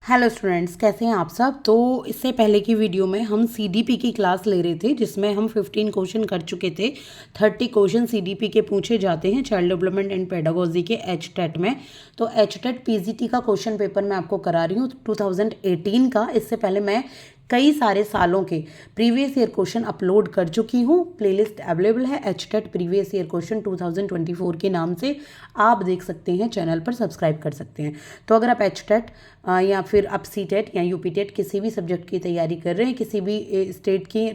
Hello students, कैसे हैं आप सब। तो इससे पहले की वीडियो में हम सीडीपी की क्लास ले रहे थे जिसमें हम 15 क्वेश्चन कर चुके थे। 30 क्वेश्चन सीडीपी के पूछे जाते हैं चाइल्ड डेवलपमेंट एंड पेडागोजी के एचटेट में। तो एचटेट पीजीटी का क्वेश्चन पेपर मैं आपको करा रही हूँ 2018 का। इससे पहले मैं कई सारे सालों के प्रीवियस ईयर क्वेश्चन अपलोड कर चुकी हूँ। प्लेलिस्ट अवेलेबल है एचटेट प्रीवियस ईयर क्वेश्चन 2024 के नाम से, आप देख सकते हैं, चैनल पर सब्सक्राइब कर सकते हैं। तो अगर आप एचटेट या फिर आप सीटेट या यूपीटेट किसी भी सब्जेक्ट की तैयारी कर रहे हैं, किसी भी स्टेट की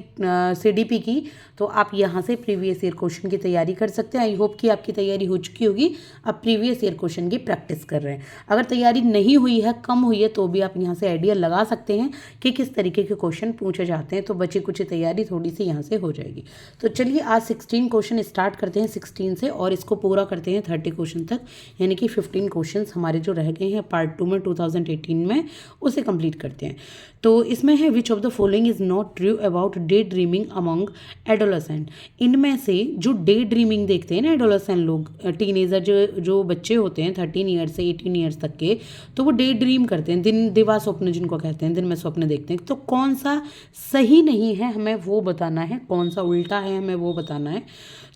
सीडीपी की, तो आप यहाँ से प्रीवियस ईयर क्वेश्चन की तैयारी कर सकते हैं। आई होप कि आपकी तैयारी हो चुकी होगी, आप प्रीवियस ईयर क्वेश्चन की प्रैक्टिस कर रहे हैं। अगर तैयारी नहीं हुई है, कम हुई है, तो भी आप यहाँ से आइडिया लगा सकते हैं कि किस तरीके के क्वेश्चन पूछे जाते हैं, तो बची कुछ तैयारी थोड़ी सी यहाँ से हो जाएगी। तो चलिए आज 16 क्वेश्चन स्टार्ट करते हैं 16 से, और इसको पूरा करते हैं 30 क्वेश्चन तक, यानी कि 15 क्वेश्चन हमारे जो रह गए हैं पार्ट 2 में 2018 में, उसे कंप्लीट करते हैं। तो इसमें है विच of the following is not true about day dreaming among adolescent. इनमें से जो डे ड्रीमिंग देखते हैं ना एडोलेसेंट लोग, टीनेजर जो बच्चे होते हैं 13 ईयर्स से 18 ईयर्स तक के, तो वो डे ड्रीम करते हैं, दिन दिवा स्वप्न जिनको कहते हैं, दिन में स्वप्न देखते हैं। तो कौन सा सही नहीं है हमें वो बताना है, कौन सा उल्टा है हमें वो बताना है।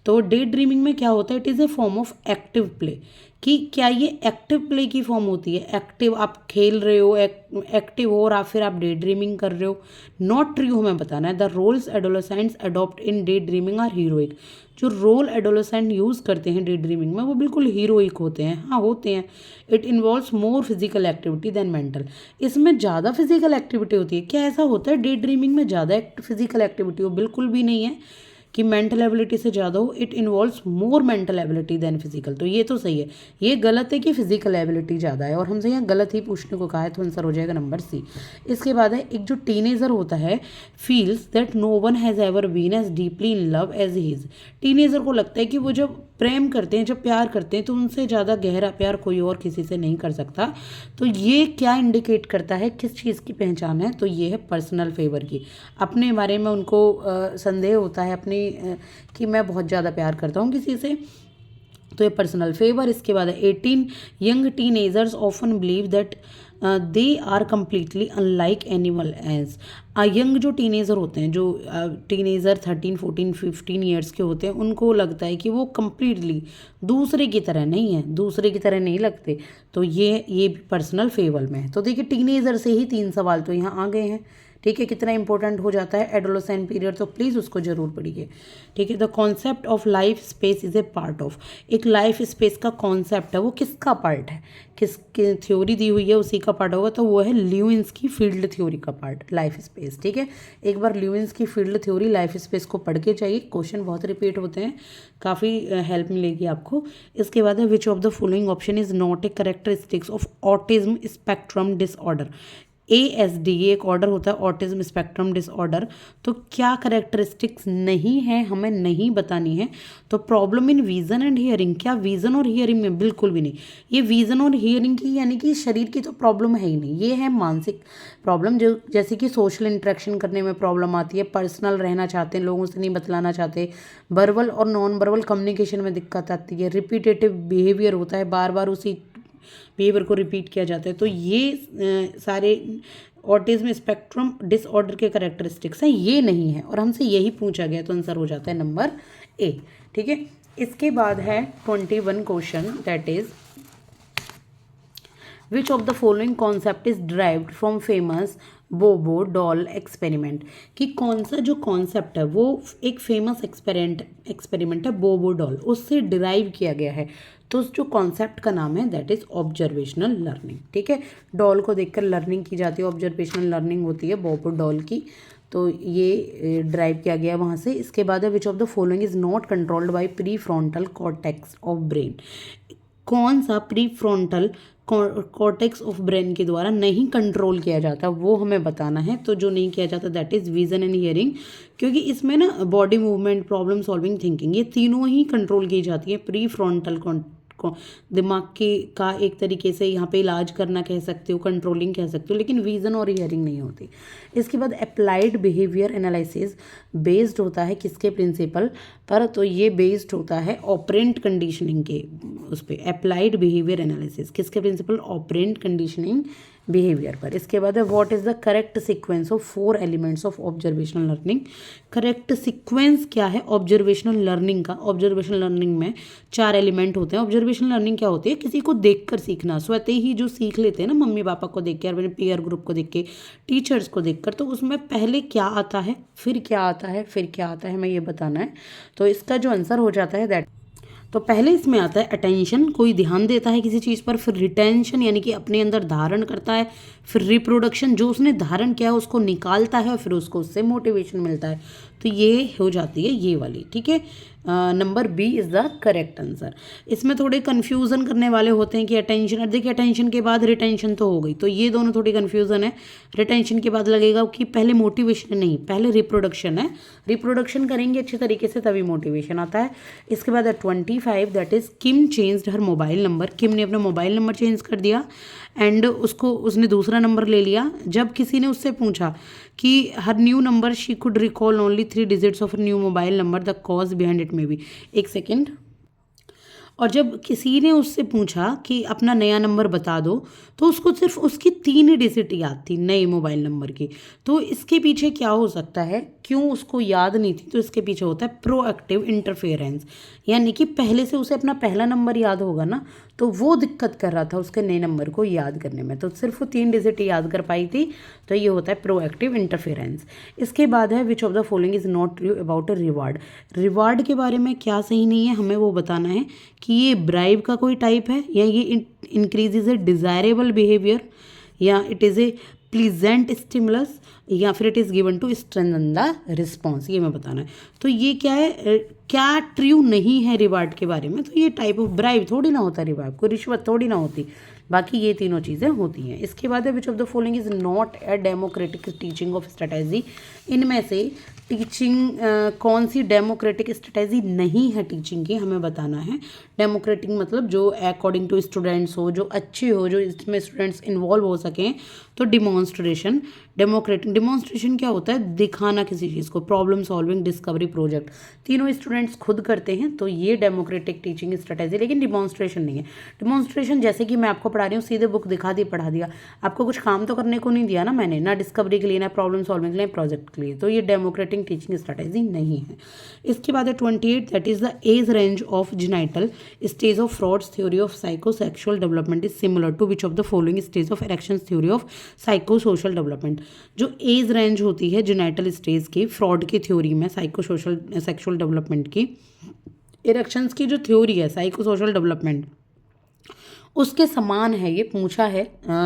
तो डे ड्रीमिंग में क्या होता है, it is A form of active play, कि क्या ये एक्टिव प्ले की फॉर्म होती है। एक्टिव आप खेल रहे हो, एक्टिव हो, और फिर आप डे ड्रीमिंग कर रहे हो। नॉट ट्रू हमें बताना है। The roles adolescents adopt in daydreaming are heroic. जो रोल एडोलेसेंट यूज़ करते हैं डे ड्रीमिंग में वो बिल्कुल हीरोइक होते हैं। हाँ, होते हैं। It involves more physical activity than mental. इसमें ज़्यादा फिजिकल एक्टिविटी होती है। क्या ऐसा होता है डे ड्रीमिंग में ज़्यादा फिजिकल एक्टिविटी हो? बिल्कुल भी नहीं है कि मेंटल एबिलिटी से ज़्यादा हो। It involves more mental ability than physical. तो ये तो सही है। ये गलत है कि फिजिकल एबिलिटी ज़्यादा है, और हमसे यहाँ गलत ही पूछने को कहा है, तो आंसर हो जाएगा नंबर सी। इसके बाद है एक जो टीनेजर होता है, feels that no one has ever been as deeply in love as he's. Teenager को लगता है कि वो जब प्रेम करते हैं, जब प्यार करते हैं, तो उनसे ज़्यादा गहरा प्यार कोई और किसी से नहीं कर सकता। तो ये क्या इंडिकेट करता है, किस चीज़ की पहचान है? तो ये है पर्सनल फेवर की। अपने बारे में उनको संदेह होता है अपनी कि मैं बहुत ज़्यादा प्यार करता हूँ किसी से, तो ये पर्सनल फेवर। इसके बाद 18 young teenagers often believe that they are completely unlike animal as. Young जो टीनेजर होते हैं, जो टीनेजर 13, 14, 15 ईयर्स के होते हैं, उनको लगता है कि वो कम्प्लीटली दूसरे की तरह नहीं है, दूसरे की तरह नहीं लगते। तो ये भी पर्सनल फेवर में है। तो देखिए टीनेजर से ही 3 सवाल तो यहाँ आ गए हैं। ठीक है, कितना इंपॉर्टेंट हो जाता है एडोलेसेंट पीरियड, तो प्लीज़ उसको जरूर पढ़िए। ठीक है, the concept of life space is a part of. एक लाइफ स्पेस का कॉन्सेप्ट है, वो किसका पार्ट है, किसकी थ्योरी दी हुई है उसी का पार्ट होगा, तो वो है ल्यूइस की फील्ड थ्योरी का पार्ट, लाइफ स्पेस। ठीक है, एक बार ल्यूइस की फील्ड थ्योरी लाइफ स्पेस को पढ़ के चाहिए। क्वेश्चन बहुत रिपीट होते हैं, काफ़ी हेल्प मिलेगी आपको। इसके बाद है विच of the following option is not A characteristics of autism spectrum disorder. ASD ये एक ऑर्डर होता है, ऑटिज्म स्पेक्ट्रम डिसऑर्डर। तो क्या करेक्टरिस्टिक्स नहीं है, हमें नहीं बतानी है। तो problem in vision and hearing, क्या विजन और हियरिंग में? बिल्कुल भी नहीं। ये विजन और हियरिंग की यानी कि शरीर की तो प्रॉब्लम है ही नहीं, ये है मानसिक प्रॉब्लम। जो जैसे कि सोशल इंटरेक्शन करने में प्रॉब्लम आती है, पर्सनल रहना चाहते हैं, लोगों से नहीं बतलाना चाहते, वर्बल और नॉन वर्बल कम्युनिकेशन में दिक्कत आती है, रिपीटेटिव बिहेवियर होता है, बार बार उसी बिहेवियर को रिपीट किया जाता है। तो ये सारे ऑटिज्म स्पेक्ट्रम डिसऑर्डर के करेक्टरिस्टिक्स हैं, ये नहीं है, और हमसे यही पूछा गया, तो आंसर हो जाता है नंबर ए। ठीक है, इसके बाद है 21 question, that is which of the following concept is derived from famous बोबो डॉल एक्सपेरिमेंट। कि कौन सा जो कॉन्सेप्ट है वो एक फेमस एक्सपेरिमेंट है बोबो डॉल, उससे डिराइव किया गया है। तो उस जो कॉन्सेप्ट का नाम है दैट इज ऑब्जर्वेशनल लर्निंग। ठीक है, डॉल को देखकर लर्निंग की जाती है, ऑब्जर्वेशनल लर्निंग होती है बोबो डॉल की। तो ये ड्राइव किया गया वहाँ से। इसके बाद है विच of the following is not controlled by pre frontal cortex of brain. कौन सा pre frontal cortex of brain के द्वारा नहीं कंट्रोल किया जाता, वो हमें बताना है। तो जो नहीं किया जाता that is vision and hearing, क्योंकि इसमें ना body movement, problem solving, thinking, ये तीनों ही कंट्रोल की जाती है प्री फ्रंटल दिमाग के का एक तरीके से यहाँ पे इलाज करना कह सकते हो, कंट्रोलिंग कह सकते हो, लेकिन विजन और हियरिंग नहीं होती। इसके बाद अप्लाइड बिहेवियर एनालिसिस बेस्ड होता है किसके प्रिंसिपल पर? तो ये बेस्ड होता है ऑपरेंट कंडीशनिंग के उस पर। अप्लाइड बिहेवियर एनालिसिस किसके प्रिंसिपल? ऑपरेंट कंडीशनिंग बिहेवियर पर। इसके बाद है what is the correct sequence of 4 elements of observational learning. Correct sequence क्या है ऑब्जर्वेशनल लर्निंग का? ऑब्जर्वेशनल लर्निंग में 4 एलिमेंट होते हैं। ऑब्जर्वेशनल लर्निंग क्या होती है? किसी को देखकर सीखना, स्वतः ही जो सीख लेते हैं ना, मम्मी पापा को देख के, अपने पीयर ग्रुप को देख के, टीचर्स को देखकर, तो उसमें पहले क्या आता है, फिर क्या आता है, फिर क्या आता है, हमें ये बताना है। तो इसका जो आंसर हो जाता है दैट, तो पहले इसमें आता है अटेंशन, कोई ध्यान देता है किसी चीज़ पर, फिर रिटेंशन यानी कि अपने अंदर धारण करता है, फिर रिप्रोडक्शन जो उसने धारण किया है उसको निकालता है और फिर उसको उससे मोटिवेशन मिलता है। तो ये हो जाती है ये वाली, ठीक है। Number B is the correct answer. इसमें थोड़े कन्फ्यूज़न करने वाले होते हैं कि अटेंशन, देखिए अटेंशन के बाद रिटेंशन तो हो गई, तो ये दोनों थोड़ी कन्फ्यूज़न है। रिटेंशन के बाद लगेगा कि पहले मोटिवेशन नहीं, पहले रिप्रोडक्शन है, रिप्रोडक्शन करेंगे अच्छे तरीके से तभी मोटिवेशन आता है। इसके बाद 25 that is Kim changed her mobile number. Kim ने अपना मोबाइल नंबर चेंज कर दिया एंड उसने दूसरा नंबर ले लिया। जब किसी ने उससे पूछा कि her new number she could recall only 3 digits of new mobile number, the cause behind it may be. एक सेकेंड। और जब किसी ने उससे पूछा कि अपना नया नंबर बता दो, तो उसको सिर्फ उसकी 3 ही डिजिट याद थी नए मोबाइल नंबर की। तो इसके पीछे क्या हो सकता है, क्यों उसको याद नहीं थी? तो इसके पीछे होता है प्रोएक्टिव इंटरफेरेंस, यानी कि पहले से उसे अपना पहला नंबर याद होगा ना, तो वो दिक्कत कर रहा था उसके नए नंबर को याद करने में, तो सिर्फ वो 3 डिजिट याद कर पाई थी। तो ये होता है प्रोएक्टिव इंटरफेरेंस। इसके बाद है विच of the following is not true about a reward. Reward के बारे में क्या सही नहीं है, हमें वो बताना है कि ये ब्राइब का कोई टाइप है, या ये इंक्रीजेज ए डिज़ायरेबल बिहेवियर, या it is a pleasant stimulus, या फिर it is given to strengthen the response, ये मैं बताना है। तो ये क्या है, क्या ट्रू नहीं है रिवार्ड के बारे में? तो ये टाइप ऑफ ब्राइब थोड़ी ना होता, रिवार्ड कोई रिश्वत थोड़ी ना होती, बाकी ये तीनों चीज़ें होती हैं। इसके बाद है विच of the following is not a democratic teaching of strategy. इनमें से टीचिंग कौन सी डेमोक्रेटिक स्ट्रेटेजी नहीं है टीचिंग की, हमें बताना है। डेमोक्रेटिक मतलब जो अकॉर्डिंग टू स्टूडेंट्स हो, जो अच्छी हो, जो इसमें स्टूडेंट्स इन्वॉल्व हो सकें। तो डिमॉन्स्ट्रेशन, डेमोक्रेटिक डिमॉन्स्ट्रेशन क्या होता है, दिखाना किसी चीज़ को, प्रॉब्लम सॉल्विंग, डिस्कवरी, प्रोजेक्ट, तीनों स्टूडेंट्स खुद करते हैं, तो ये डेमोक्रेटिक टीचिंग स्ट्रेटेजी। लेकिन डिमॉन्स्ट्रेशन नहीं है। डिमॉन्स्ट्रेशन जैसे कि मैं आपको पढ़ा रही हूँ, सीधे बुक दिखा दी, पढ़ा दिया, आपको कुछ काम तो करने को नहीं दिया ना मैंने, ना डिस्कवरी के लिए, ना प्रॉब्लम सॉल्विंग के लिए, प्रोजेक्ट के लिए, तो ये डेमोक्रेटिक टीचिंग स्ट्रेटेजी नहीं है। इसके बाद है 28 that is the age range of genital stage of Freud's theory of psychosexual development is similar to which of the following stage of Erikson theory of psycho social development. जो age range होती है genital stage की Freud की theory में, psycho social sexual development की, Erikson's की जो theory है साइको सोशल डेवलपमेंट, उसके समान है, ये पूछा है।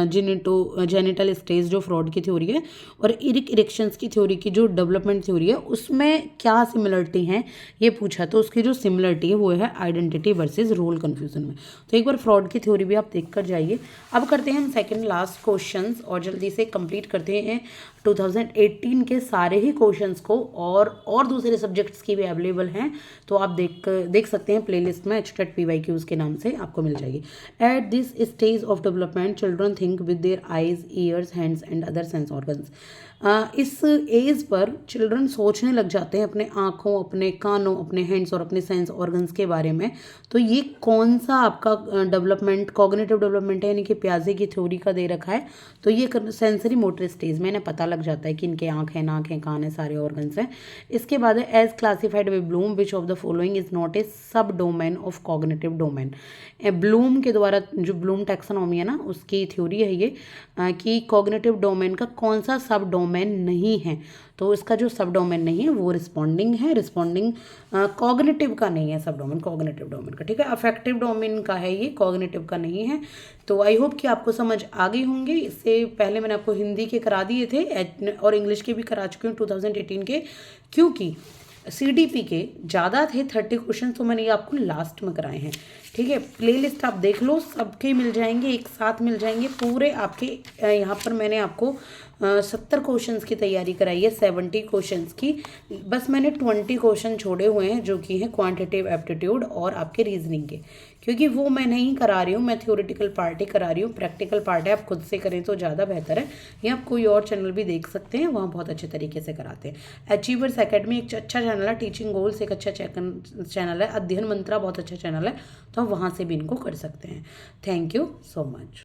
जेनिटल स्टेज जो फ्रॉड की थ्योरी है और इरेक्शंस की थ्योरी की जो डेवलपमेंट थ्योरी है, उसमें क्या सिमिलरिटी है ये पूछा, तो उसकी जो सिमिलरिटी है वो है आइडेंटिटी वर्सेस रोल कन्फ्यूजन में। तो एक बार फ्रॉड की थ्योरी भी आप देख कर जाइए। अब करते हैं हम सेकंड लास्ट क्वेश्चंस और जल्दी से कंप्लीट करते हैं 2018 के सारे ही क्वेश्चंस को, और दूसरे सब्जेक्ट्स की भी अवेलेबल हैं, तो आप देख सकते हैं प्लेलिस्ट में, HTTPYQs के नाम से आपको मिल जाएगी। At this stage of development, children think with their eyes, ears, hands and other sense organs. इस एज पर चिल्ड्रन सोचने लग जाते हैं अपने आँखों, अपने कानों, अपने हैंड्स और अपने सेंस ऑर्गन्स के बारे में। तो ये कौन सा आपका डेवलपमेंट, कॉग्निटिव डेवलपमेंट है, यानी कि प्याजे की थ्योरी का दे रखा है। तो ये सेंसरी मोटर स्टेज में इन्हें पता लग जाता है कि इनके आँख हैं, नाक हैं, कान है, सारे ऑर्गन्स हैं। इसके बाद है as classified by Bloom which of the following is not a sub domain of cognitive domain. Bloom के द्वारा, जो ब्लूम टैक्सोनॉमी है ना, उसकी थ्योरी है ये कि कॉग्निटिव डोमेन का कौन सा सब डोमेन नहीं है। तो इसका जो सब डोमेन नहीं है वो रिस्पॉन्डिंग है, रिस्पॉन्डिंग कॉग्निटिव का नहीं है सब डोमेन, कॉग्निटिव डोमेन का, ठीक है। अफेक्टिव डोमेन का है ये, कॉग्निटिव का नहीं है। तो आई होप कि आपको समझ आ गई होंगी। इससे पहले मैंने आपको हिंदी के करा दिए थे और इंग्लिश के भी करा चुकी हूँ 2018 के, क्योंकि CDP के ज़्यादा थे 30 क्वेश्चन, तो मैंने ये आपको लास्ट में कराए हैं, ठीक है। प्लेलिस्ट आप देख लो, सबके मिल जाएंगे, एक साथ मिल जाएंगे पूरे आपके। यहाँ पर मैंने आपको 70 क्वेश्चंस की तैयारी कराई है, 70 क्वेश्चंस की। बस मैंने 20 क्वेश्चन छोड़े हुए हैं जो कि हैं क्वांटिटेटिव एप्टीट्यूड और आपके रीजनिंग के, क्योंकि वो मैं नहीं करा रही हूँ, मैं थ्योरेटिकल पार्ट ही करा रही हूँ। प्रैक्टिकल पार्ट है, आप खुद से करें तो ज़्यादा बेहतर है, या आप कोई और चैनल भी देख सकते हैं, वहाँ बहुत अच्छे तरीके से कराते हैं। अचीवर्स एकेडमी एक अच्छा चैनल है, टीचिंग गोल्स एक अच्छा चैनल है, अध्ययन मंत्रा बहुत अच्छा चैनल है, तो आप वहाँ से भी इनको कर सकते हैं। Thank you so much.